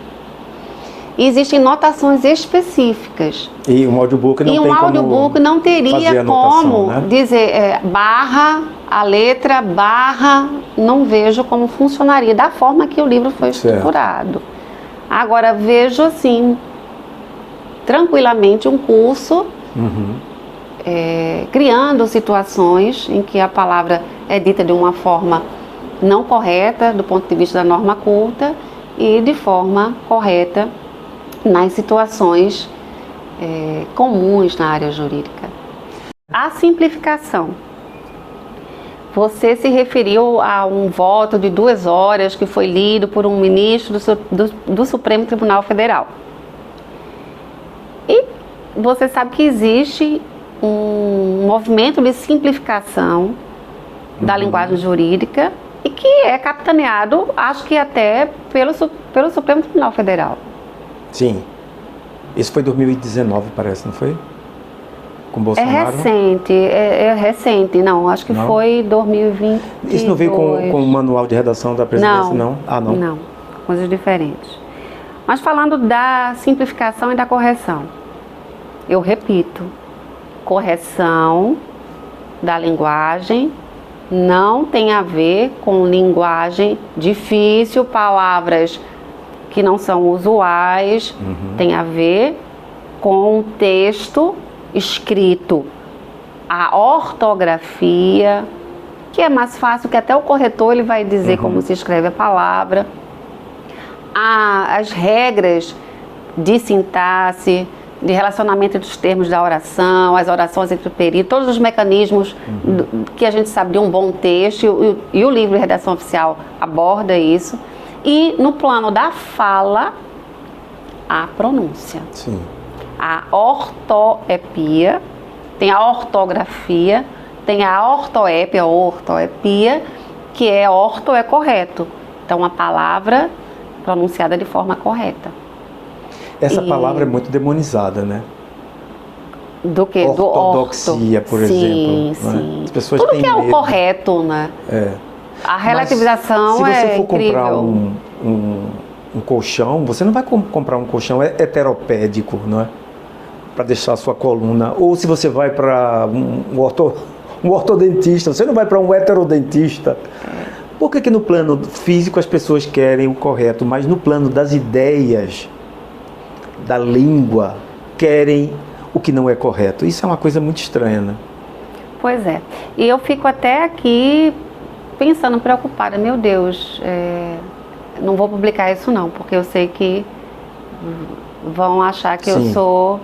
E existem notações específicas. E um audiobook não tem como. E um audiobook não teria como, né? Dizer barra, a letra, barra, não vejo como funcionaria da forma que o livro foi estruturado. Agora vejo assim, tranquilamente um curso, criando situações em que a palavra é dita de uma forma não correta do ponto de vista da norma culta e de forma correta nas situações comuns na área jurídica. A simplificação. Você se referiu a um voto de 2 horas que foi lido por um ministro do Supremo Tribunal Federal. E você sabe que existe um movimento de simplificação da linguagem jurídica e que é capitaneado, acho que até pelo Supremo Tribunal Federal. Sim. Isso foi 2019, parece, não foi? Com Bolsonaro? É recente, não, acho que não. Foi 2020. Isso não veio com o manual de redação da presidência, não? Ah, não? Não, coisas diferentes. Mas falando da simplificação e da correção, eu repito, correção da linguagem não tem a ver com linguagem difícil, palavras que não são usuais, tem a ver com o texto escrito, a ortografia, que é mais fácil, que até o corretor ele vai dizer como se escreve a palavra, as regras de sintaxe, de relacionamento dos termos da oração, as orações entre o perito, todos os mecanismos que a gente sabe de um bom texto, e o livro de redação oficial aborda isso. E no plano da fala, a pronúncia. Sim. A ortoepia, tem a ortografia, tem a ortoepia, que é orto é correto. Então, a palavra pronunciada de forma correta. Essa palavra é muito demonizada, né? Do que? Ortodoxia, por exemplo. Sim. Né? As pessoas tudo têm que é medo. O correto, né? A relativização é incrível. Se você for incrível. comprar um colchão, você não vai comprar um colchão heteropédico, não é? Para deixar a sua coluna. Ou se você vai para um ortodentista, você não vai para um heterodentista Por que no plano físico as pessoas querem o correto, mas no plano das ideias, da língua, querem o que não é correto? Isso é uma coisa muito estranha, né? Pois é. E eu fico até aqui pensando, preocupada. Meu Deus, não vou publicar isso não, porque eu sei que vão achar que Sim. eu sou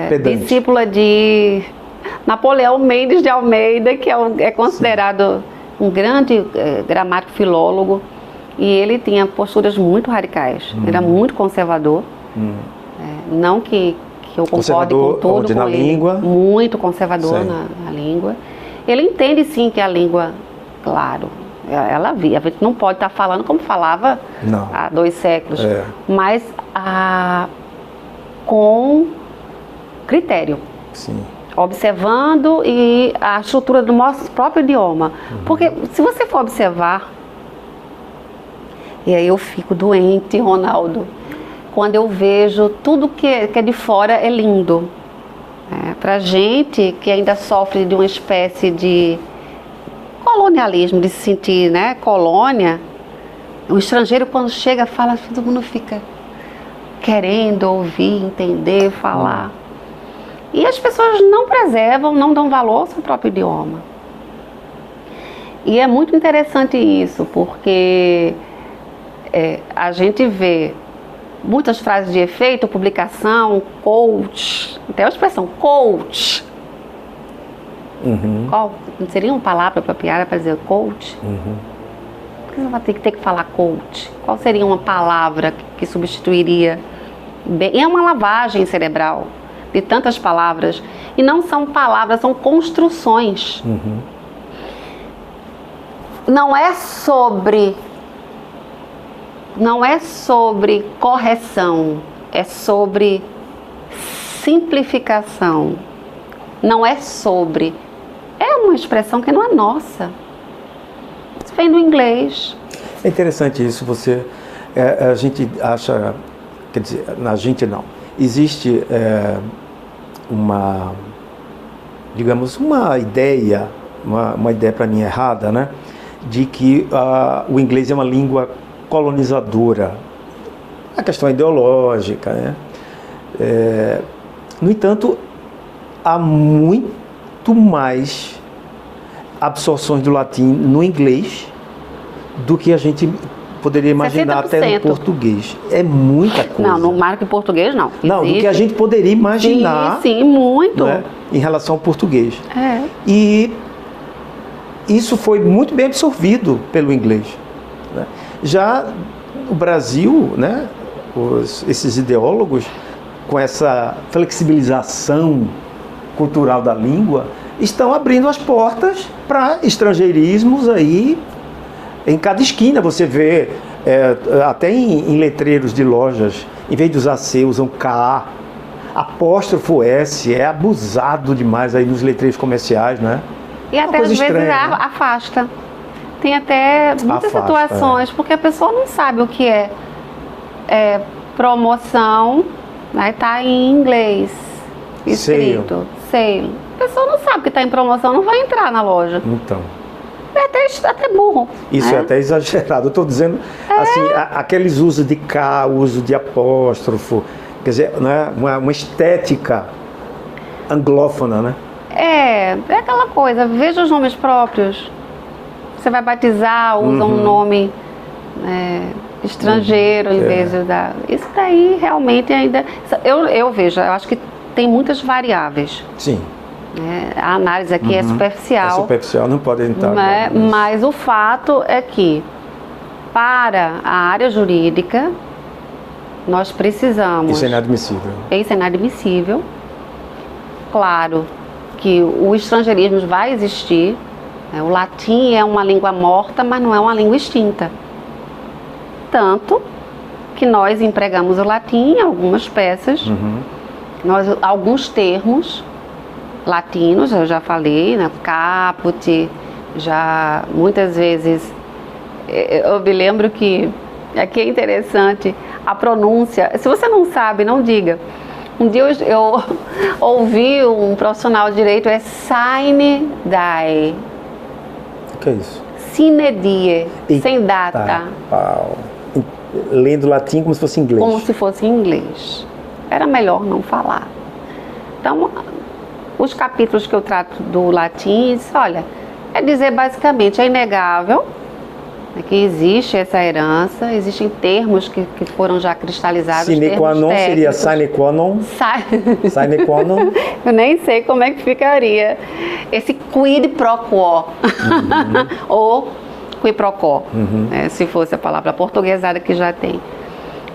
Pedante. discípula de Napoleão Mendes de Almeida, que é considerado um grande gramático filólogo, e ele tinha posturas muito radicais. Ele era muito conservador. Não que eu concorde com tudo onde, com na ele. língua? Muito conservador na língua. Ele entende sim que a língua, claro, a gente não pode estar falando como falava há 2 séculos, mas com critério. Sim. Observando e a estrutura do nosso próprio idioma. Porque se você for observar, e aí eu fico doente, Ronaldo, quando eu vejo tudo que é de fora é lindo. Pra gente que ainda sofre de uma espécie de colonialismo, de se sentir, né, colônia, o estrangeiro quando chega fala, todo mundo fica querendo ouvir, entender, falar. E as pessoas não preservam, não dão valor ao seu próprio idioma. E é muito interessante isso, porque a gente vê muitas frases de efeito, publicação, coach, até a expressão coach. Qual seria uma palavra apropriada para dizer coach? Por que você vai ter que falar coach? Qual seria uma palavra que substituiria? E é uma lavagem cerebral de tantas palavras. E não são palavras, são construções. Não é sobre correção, é sobre simplificação. Não é sobre. É uma expressão que não é nossa. Isso vem do inglês. É interessante isso, a gente acha, quer dizer, a gente não. Existe digamos, uma ideia para mim errada, né? De que o inglês é uma língua colonizadora. A questão ideológica, né? No entanto, há muito mais absorções do latim no inglês do que a gente poderia imaginar 60%. Até no português. É muita coisa. Não, no marco em português não. Não, do que a gente poderia imaginar. Sim, muito. Né, em relação ao português. E isso foi muito bem absorvido pelo inglês. Né? Já o Brasil, né, esses ideólogos, com essa flexibilização cultural da língua, estão abrindo as portas para estrangeirismos aí. Em cada esquina você vê, até em letreiros de lojas, em vez de usar C, usam K, apóstrofo S, é abusado demais aí nos letreiros comerciais, né? E até às vezes afasta. Tem até muitas situações, porque a pessoa não sabe o que é promoção, né? Tá em inglês, escrito, sale. A pessoa não sabe que está em promoção, não vai entrar na loja. Então. É até burro. Isso é até exagerado. Eu estou dizendo, assim, aqueles usos de K, uso de apóstrofo, quer dizer, né, uma estética anglófona, né? É aquela coisa, veja os nomes próprios. Você vai batizar, usa um nome estrangeiro em vez de dar. Isso daí realmente ainda. Eu vejo, eu acho que tem muitas variáveis. Sim. A análise aqui é superficial. É superficial, não pode entrar. Mas o fato é que, para a área jurídica, nós precisamos... Isso é inadmissível. Isso é inadmissível. Claro que o estrangeirismo vai existir. O latim é uma língua morta, mas não é uma língua extinta. Tanto que nós empregamos o latim em algumas peças, alguns termos latinos, eu já falei, né? Caput, já muitas vezes, eu me lembro que, aqui é interessante, a pronúncia, se você não sabe, não diga. Um dia eu ouvi um profissional de direito, sine die. O que é isso? sine die, sem data. Pau. Lendo latim como se fosse inglês. Como se fosse inglês. Era melhor não falar. Então, os capítulos que eu trato do latim, olha, é dizer basicamente, é inegável que existe essa herança, existem termos que foram já cristalizados. Sine qua non seria sine qua non? Sine qua non? Eu nem sei como é que ficaria. Esse quid pro quo. Ou qui pro quo, se fosse a palavra portuguesada que já tem.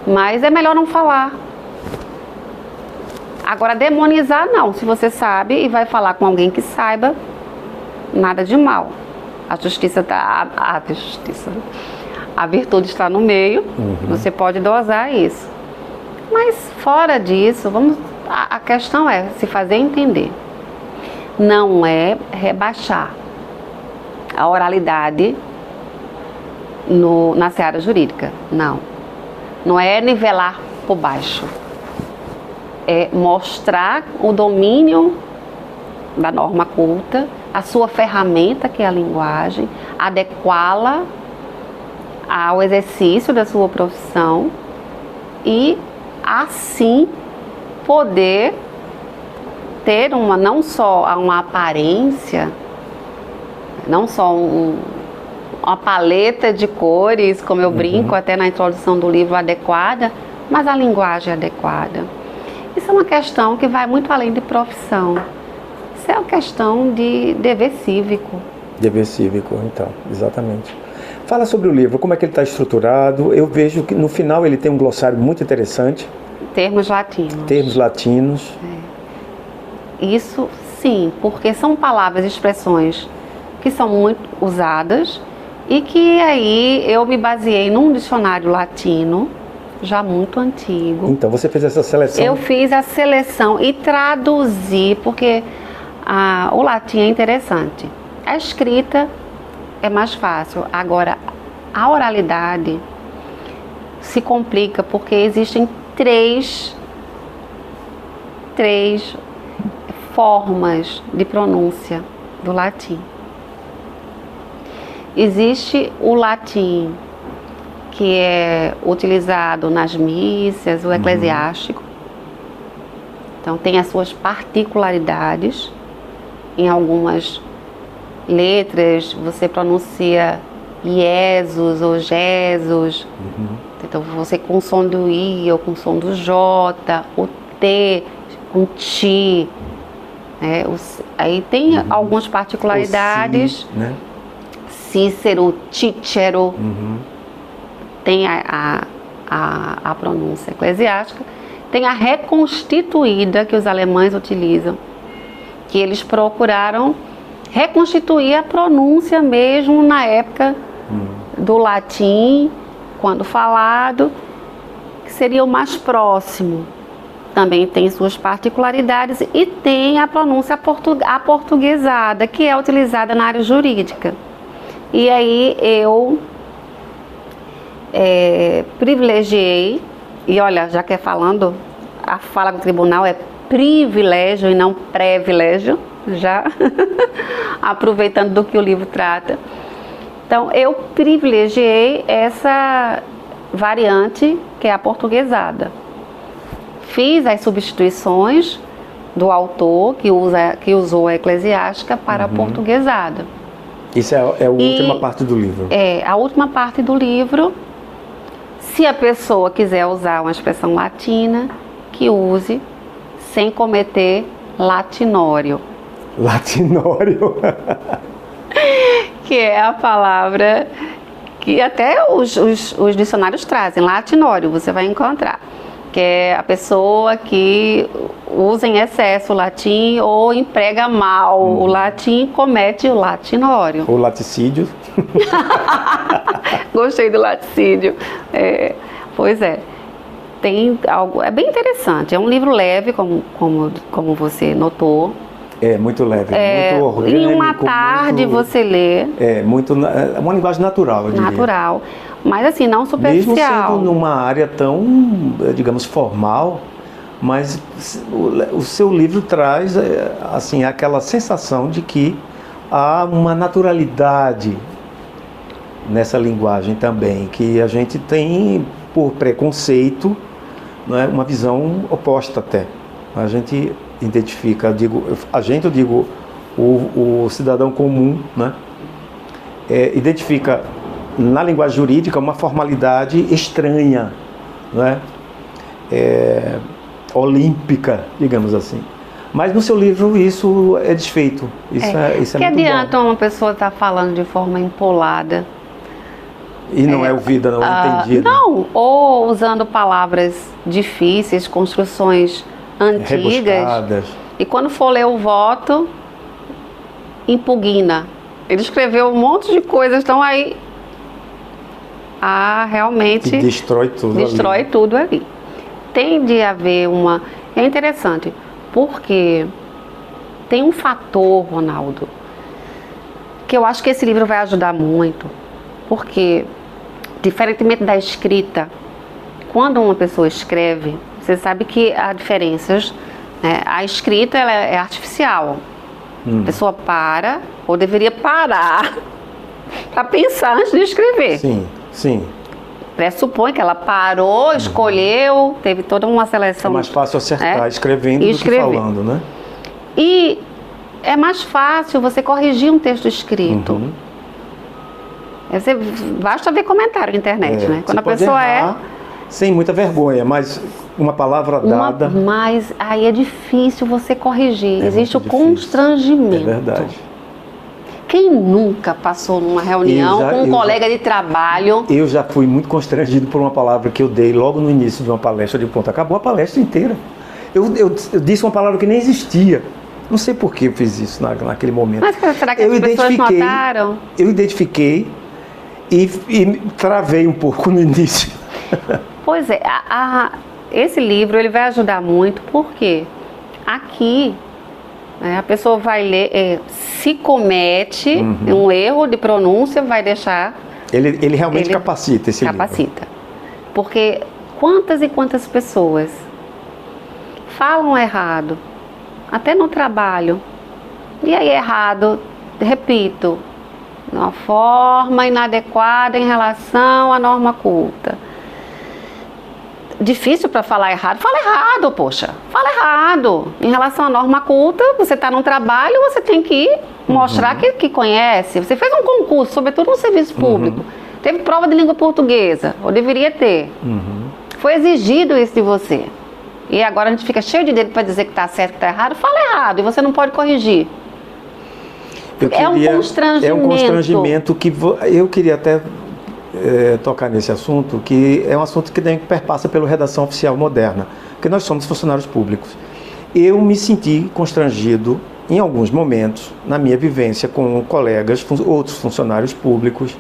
Mas é melhor não falar. Agora, demonizar não. Se você sabe e vai falar com alguém que saiba, nada de mal. A justiça está... A virtude está no meio, você pode dosar isso. Mas fora disso, a questão é se fazer entender. Não é rebaixar a oralidade na seara jurídica, não. Não é nivelar por baixo. É mostrar o domínio da norma culta, a sua ferramenta, que é a linguagem, adequá-la ao exercício da sua profissão e, assim, poder ter não só uma aparência, não só uma paleta de cores, como eu brinco até na introdução do livro, adequada, mas a linguagem adequada. Isso é uma questão que vai muito além de profissão. Isso é uma questão de dever cívico. Dever cívico, então, exatamente. Fala sobre o livro, como é que ele está estruturado. Eu vejo que no final ele tem um glossário muito interessante. Termos latinos. Termos latinos. Isso sim, porque são palavras e expressões que são muito usadas e que aí eu me baseei num dicionário latino, já muito antigo. Então, você fez essa seleção? Eu fiz a seleção e traduzi, porque o latim é interessante. A escrita é mais fácil. Agora, a oralidade se complica porque existem três formas de pronúncia do latim. Existe o latim que é utilizado nas missas, o eclesiástico. Então, tem as suas particularidades. Em algumas letras, você pronuncia Jesus ou Jesus. Então, você com o som do I ou com o som do J, o T com Ti. Aí tem algumas particularidades. Si, né? Cícero, Cícero. Tem a pronúncia eclesiástica. Tem a reconstituída, que os alemães utilizam, que eles procuraram reconstituir a pronúncia mesmo na época do latim, quando falado, que seria o mais próximo. Também tem suas particularidades e tem a pronúncia aportuguesada, que é utilizada na área jurídica. E aí eu privilegiei, e olha, já que é falando, a fala do tribunal é privilégio e não privilégio, já aproveitando do que o livro trata. Então, eu privilegiei essa variante, que é a portuguesada. Fiz as substituições do autor, que usou a eclesiástica, para a portuguesada. Isso é a última parte do livro. É, a última parte do livro. Se a pessoa quiser usar uma expressão latina, que use, sem cometer latinório. Latinório. Que é a palavra que até os dicionários trazem, latinório, você vai encontrar. Que é a pessoa que usa em excesso o latim ou emprega mal o latim, comete o latinório. O laticídio. Gostei do laticídio. Pois é. Tem algo, é bem interessante. É um livro leve, como você notou. É, muito leve, muito orgânico. Em uma tarde muito, você lê. É uma linguagem natural, eu diria. Natural. Mas assim, não superficial. Mesmo sendo numa área tão, digamos, formal, mas o seu livro traz, assim, aquela sensação de que há uma naturalidade nessa linguagem também, que a gente tem, por preconceito, não é, uma visão oposta até. A gente identifica, eu digo o cidadão comum, né, identifica na linguagem jurídica uma formalidade estranha, não é? Olímpica, digamos assim. Mas no seu livro isso é desfeito. Isso é que muito adianta bom. uma pessoa estar falando de forma empolada E não é ouvida, não é entendida. Não, ou usando palavras difíceis, construções antigas. Rebuscadas. E quando for ler o voto, impugna. Ele escreveu um monte de coisas, então aí realmente Que destrói tudo. destrói ali. tudo ali. Tem de haver uma... É interessante, porque tem um fator, Ronaldo, que eu acho que esse livro vai ajudar muito. Porque, diferentemente da escrita, quando uma pessoa escreve, você sabe que há diferenças, né? A escrita ela é artificial. A pessoa para, ou deveria parar, para pensar antes de escrever. Sim, sim. Pressupõe que ela parou, escolheu, teve toda uma seleção. É mais fácil acertar escrevendo E do que falando, né? E é mais fácil você corrigir um texto escrito. Basta ver comentário na internet, né? Quando a pessoa sem muita vergonha, mas uma palavra dada... Mas aí é difícil você corrigir. Existe o muito difícil. constrangimento. É verdade. Quem nunca passou numa reunião com um colega de trabalho? Eu já fui muito constrangido por uma palavra que eu dei logo no início de uma palestra. De pronto, acabou a palestra inteira. Eu disse uma palavra que nem existia. Não sei por que eu fiz isso naquele momento. Mas será que as pessoas notaram? Eu identifiquei e travei um pouco no início. Pois é, esse livro ele vai ajudar muito, porque aqui a pessoa vai ler, se comete um erro de pronúncia, vai deixar... Ele realmente capacita esse livro. Capacita. Porque quantas e quantas pessoas falam errado, até no trabalho, e aí errado, repito, de uma forma inadequada em relação à norma culta. Difícil para falar errado. Fala errado, poxa. Fala errado. Em relação à norma culta, você está num trabalho, você tem que mostrar que conhece. Você fez um concurso, sobretudo no serviço público. Teve prova de língua portuguesa, ou deveria ter. Foi exigido isso de você. E agora a gente fica cheio de dedo para dizer que está certo, que está errado. Fala errado e você não pode corrigir. É um constrangimento. É um constrangimento que eu queria até tocar nesse assunto, que é um assunto que perpassa pela redação oficial moderna, porque nós somos funcionários públicos. Eu me senti constrangido em alguns momentos, na minha vivência com colegas, outros funcionários públicos,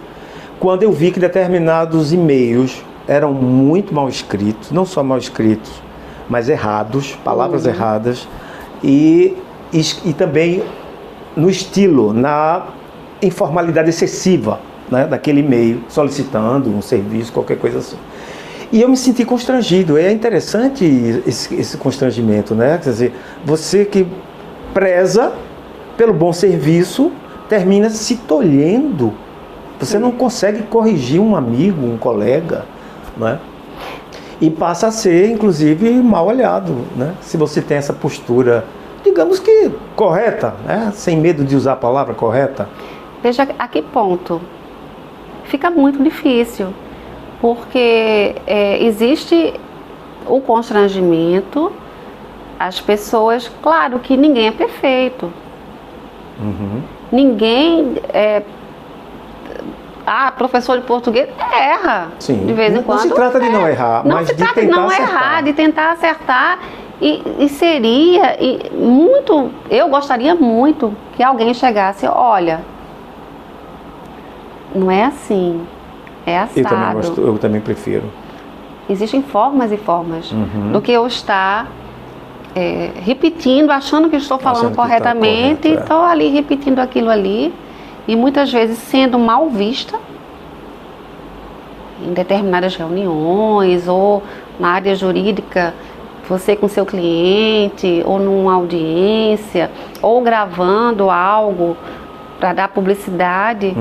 quando eu vi que determinados e-mails eram muito mal escritos, não só mal escritos, mas errados, palavras erradas, e também no estilo, na informalidade excessiva, né, daquele e-mail solicitando um serviço, qualquer coisa assim. E eu me senti constrangido. É interessante esse constrangimento, né? Quer dizer, você que preza pelo bom serviço, termina se tolhendo. Você não consegue corrigir um amigo, um colega, né? E passa a ser, inclusive, mal olhado, né? Se você tem essa postura, digamos que correta, né? Sem medo de usar a palavra correta. Veja a que ponto. Fica muito difícil, porque existe o constrangimento, as pessoas, claro que ninguém é perfeito. Ninguém professor de português erra. Sim. De vez em quando. Não se trata de não errar, não mas se de trata de tentar não acertar. errar, de tentar acertar. E seria muito. Eu gostaria muito que alguém chegasse, olha, não é assim, é assado. Eu também prefiro. Existem formas e formas do que eu estar repetindo, achando que estou falando corretamente, e estou ali repetindo aquilo ali, e muitas vezes sendo mal vista em determinadas reuniões, ou na área jurídica, você com seu cliente, ou numa audiência, ou gravando algo para dar publicidade.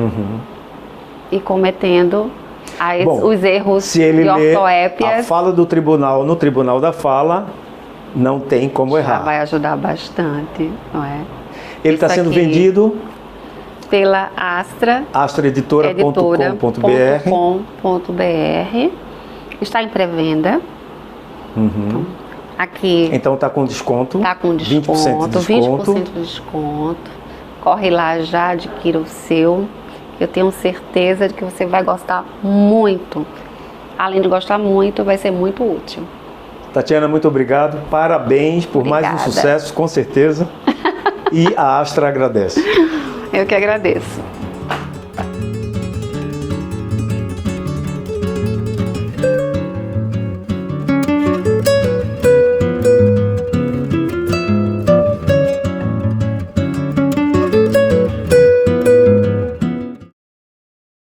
e cometendo os erros se ele de ler ortoépias. a fala do tribunal no Tribunal da Fala, não tem como Já errar. vai ajudar bastante, não é? Ele está sendo vendido pela Astra, astraeditora.com.br. Está em pré-venda. Uhum. Aqui então está com desconto. Está com desconto, 20% de desconto. Corre lá, já adquira o seu. Eu tenho certeza de que você vai gostar muito. Além de gostar muito, vai ser muito útil. Tatiana, muito obrigado. Parabéns por mais um sucesso, com certeza. E a Astra agradece. Eu que agradeço.